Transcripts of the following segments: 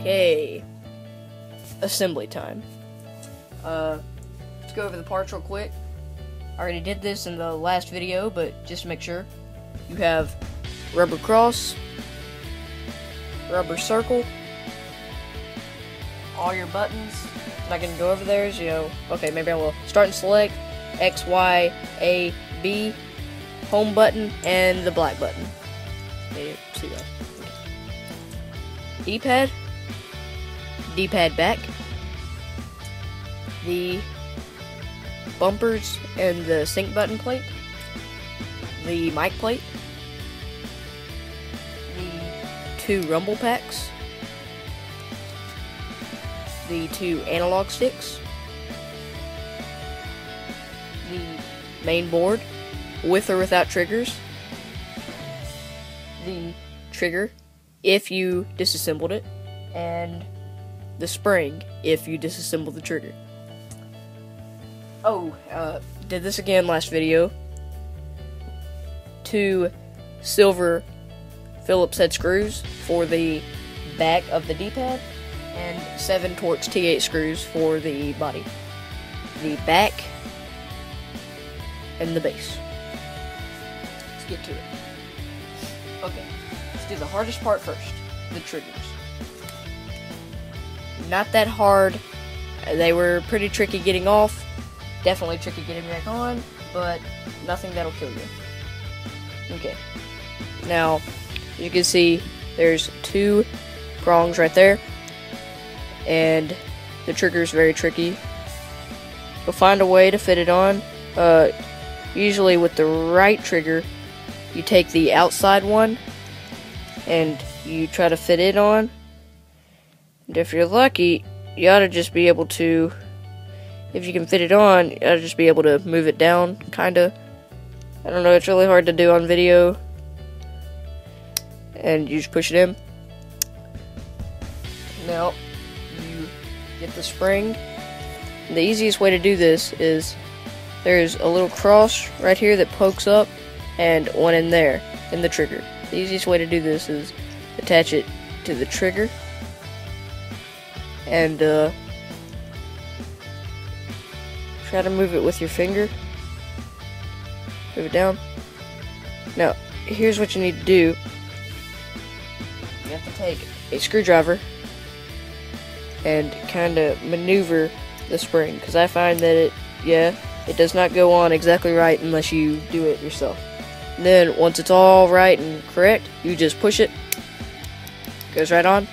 Okay, assembly time. Let's go over the parts real quick. I already did this in the last video, but just to make sure, you have rubber cross, rubber circle, all your buttons. I'm not gonna go over theirs, okay, maybe I will. Start and select, X, Y, A, B, home button, and the black button. Okay, see that. D-pad, D-pad back, the bumpers and the sync button plate, the mic plate, the 2 rumble packs, the 2 analog sticks, the main board with or without triggers, the trigger if you disassembled it, and the spring if you disassemble the trigger. Did this again last video. 2 silver Phillips head screws for the back of the D-pad, and 7 Torx T8 screws for the body, the back, and the base. Let's get to it. Okay, let's do the hardest part first, the triggers. Not that hard. They were pretty tricky getting off, definitely tricky getting back on, but nothing that'll kill you. Okay, now, as you can see, there's 2 prongs right there, and the trigger's very tricky. You'll find a way to fit it on. Usually with the right trigger, you take the outside one and you try to fit it on, and if you're lucky, you ought to just be able to, if you can fit it on, you ought to just be able to move it down, kinda. I don't know, it's really hard to do on video. And you just push it in. Now, you get the spring. The easiest way to do this is, there's a little cross right here that pokes up, and one in there, in the trigger. The easiest way to do this is attach it to the trigger, and try to move it with your finger. Move it down. Now, here's what you need to do. You have to take a screwdriver and kind of maneuver the spring, because I find that it does not go on exactly right unless you do it yourself. And then once it's all right and correct, you just push it. Goes right on.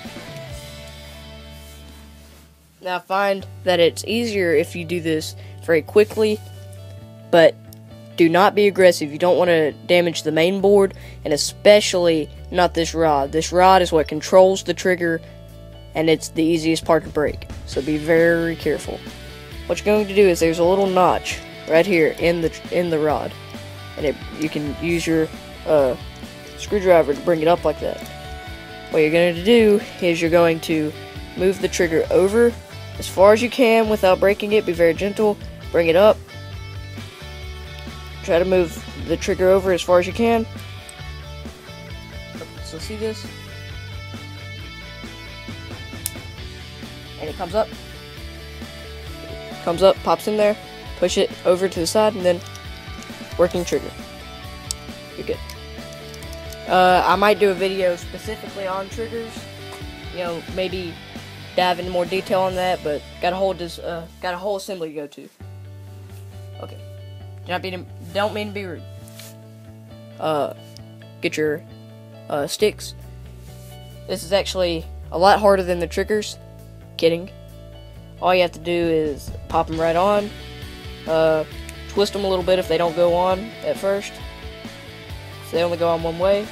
Now I find that it's easier if you do this very quickly, but do not be aggressive. You don't want to damage the main board, and especially not this rod. This rod is what controls the trigger, and it's the easiest part to break. So be very careful. What you're going to do is, there's a little notch right here in the rod, and you can use your screwdriver to bring it up like that. What you're going to do is you're going to move the trigger over as far as you can without breaking it. Be very gentle. Bring it up. Try to move the trigger over as far as you can. So see this? And it comes up. Comes up, pops in there. Push it over to the side, and then working trigger. You're good. I might do a video specifically on triggers. Maybe dive into more detail on that, but got a whole assembly to go to. Okay. Don't mean to be rude. Get your sticks. This is actually a lot harder than the triggers. Kidding. All you have to do is pop them right on. Twist them a little bit if they don't go on at first. So they only go on one way.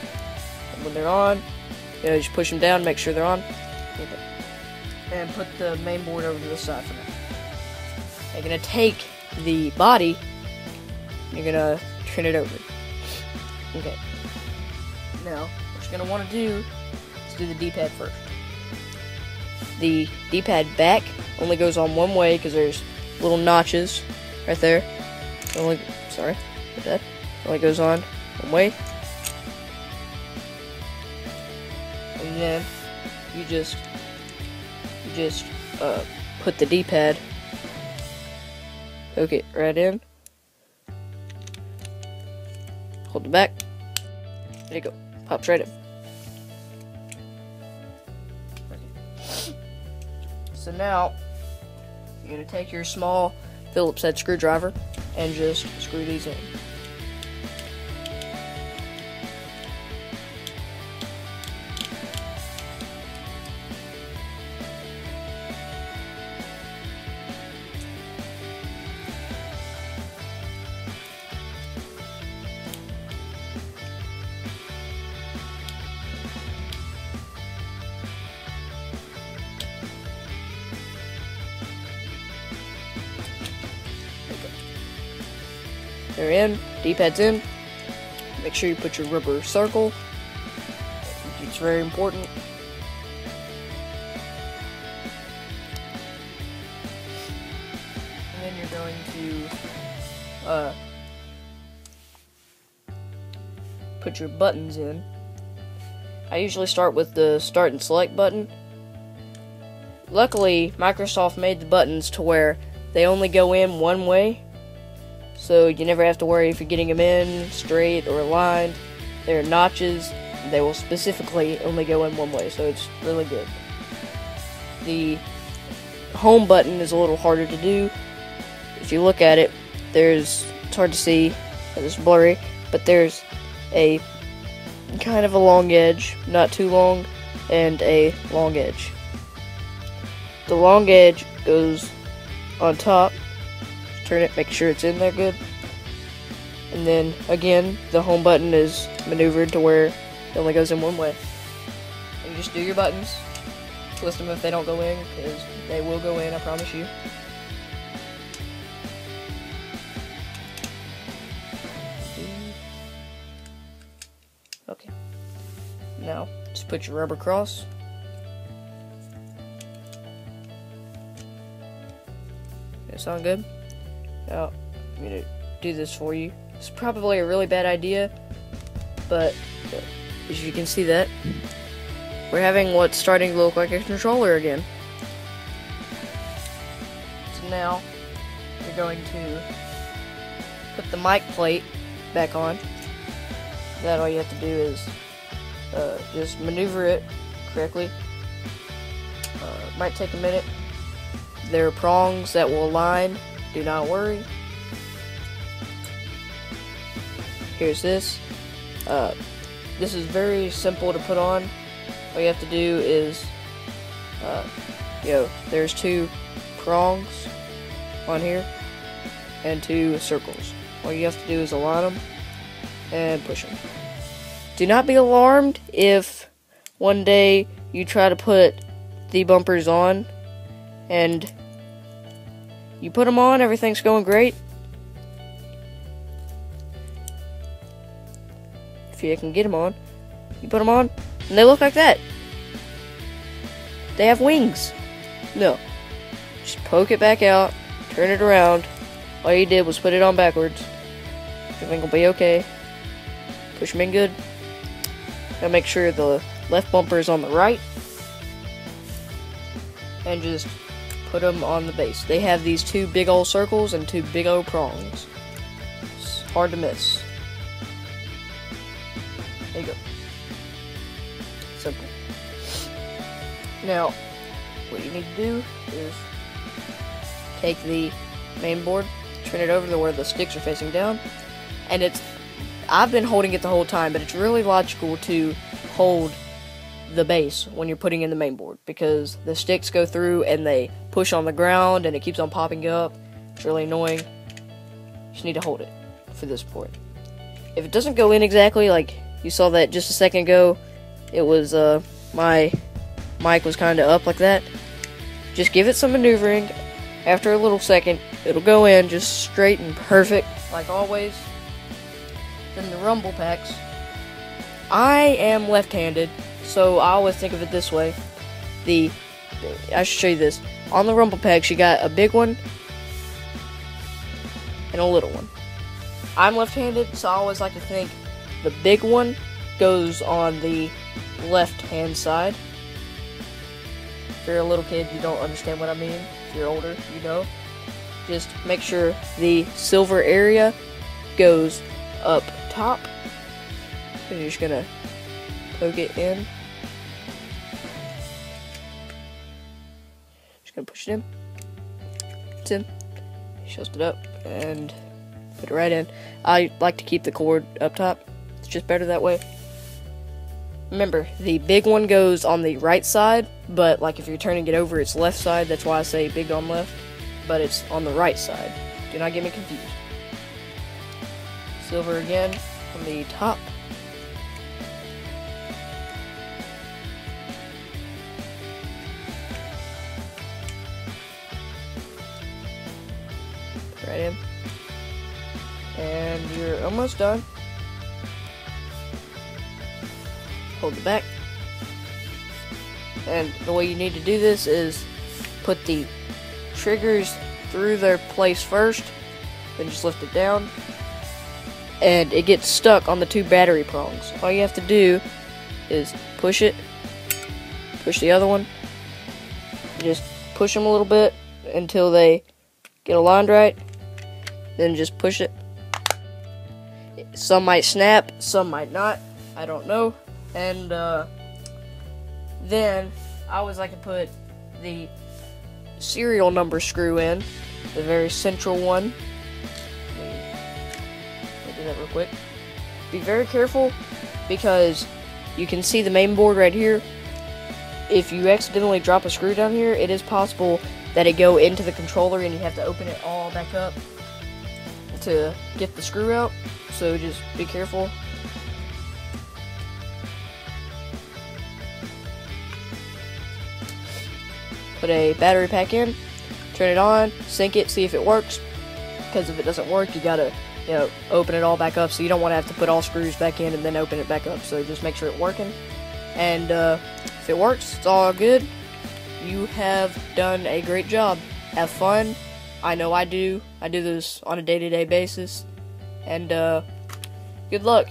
And when they're on, just push them down, make sure they're on. And put the main board over to the side for now. You're going to take the body, you're going to turn it over. Okay. Now, what you're going to want to do is do the D-pad first. The D-pad back only goes on one way because there's little notches right there. Only goes on one way. And then you just you just put the D-pad, hook it right in, hold it back, there you go, pops right in. So now, you're going to take your small Phillips head screwdriver and just screw these in. They're in, D-pad's in. Make sure you put your rubber circle. It's very important. And then you're going to put your buttons in. I usually start with the start and select button. Luckily, Microsoft made the buttons to where they only go in one way. So you never have to worry if you're getting them in straight or aligned. There are notches. They will specifically only go in one way, so it's really good. The home button is a little harder to do. If you look at it, it's hard to see, it's blurry, but there's a kind of a long edge, not too long, and a long edge. The long edge goes on top. Turn it, make sure it's in there good. And then, again, the home button is maneuvered to where it only goes in one way. And you just do your buttons. Twist them if they don't go in, because they will go in, I promise you. Okay. Now, just put your rubber cross. That sound good? Now, I'm going to do this for you. It's probably a really bad idea, but as you can see that, we're having what's starting to look like a controller again. So now, you're going to put the mic plate back on. That all you have to do is just maneuver it correctly. It might take a minute. There are prongs that will align. Do not worry. Here's this. This is very simple to put on. All you have to do is, there's two prongs on here and two circles. All you have to do is align them and push them. Do not be alarmed if one day you try to put the bumpers on and you put them on, everything's going great. If you can get them on, you put them on, and they look like that. They have wings. No. Just poke it back out, turn it around. All you did was put it on backwards. Everything will be okay. Push them in good. Now make sure the left bumper is on the right. And just put them on the base. They have these two big old circles and two big old prongs. It's hard to miss. There you go. Simple. Now, what you need to do is take the main board, turn it over to where the sticks are facing down, and I've been holding it the whole time, but it's really logical to hold the base when you're putting in the main board, because the sticks go through and they push on the ground and it keeps on popping up. It's really annoying. You just need to hold it for this port. If it doesn't go in exactly, like you saw that just a second ago, it was my mic was kind of up like that. Just give it some maneuvering. After a little second, it'll go in just straight and perfect, like always. Then the rumble packs. I am left-handed, so I always think of it this way. I should show you this. On the rumble packs, you got a big one and a little one. I'm left-handed, so I always like to think the big one goes on the left-hand side. you're a little kid, you don't understand what I mean. If you're older, you know. Just make sure the silver area goes up top. And you're just gonna poke it in. Just gonna push it in. It's in. Shoved it up and put it right in. I like to keep the cord up top. It's just better that way. Remember, the big one goes on the right side, but like if you're turning it over, it's left side. That's why I say big on left, but it's on the right side. Do not get me confused. Silver again on the top. Right in. And you're almost done. Hold it back. And the way you need to do this is put the triggers through their place first, then just lift it down, and it gets stuck on the 2 battery prongs. All you have to do is push it, push the other one, just push them a little bit until they get aligned right, then just push it. Some might snap, some might not, I don't know. And then I always like to put the serial number screw in, the very central one. Let me do that real quick. Be very careful because you can see the main board right here. If you accidentally drop a screw down here, it is possible that it go into the controller and you have to open it all back up to get the screw out. So just be careful. Put a battery pack in, turn it on, sync it, see if it works. Because if it doesn't work, you gotta, open it all back up. So you don't want to have to put all screws back in and then open it back up. So just make sure it's working. And if it works, it's all good. You have done a great job. Have fun. I know I do. I do this on a day-to-day basis. And good luck.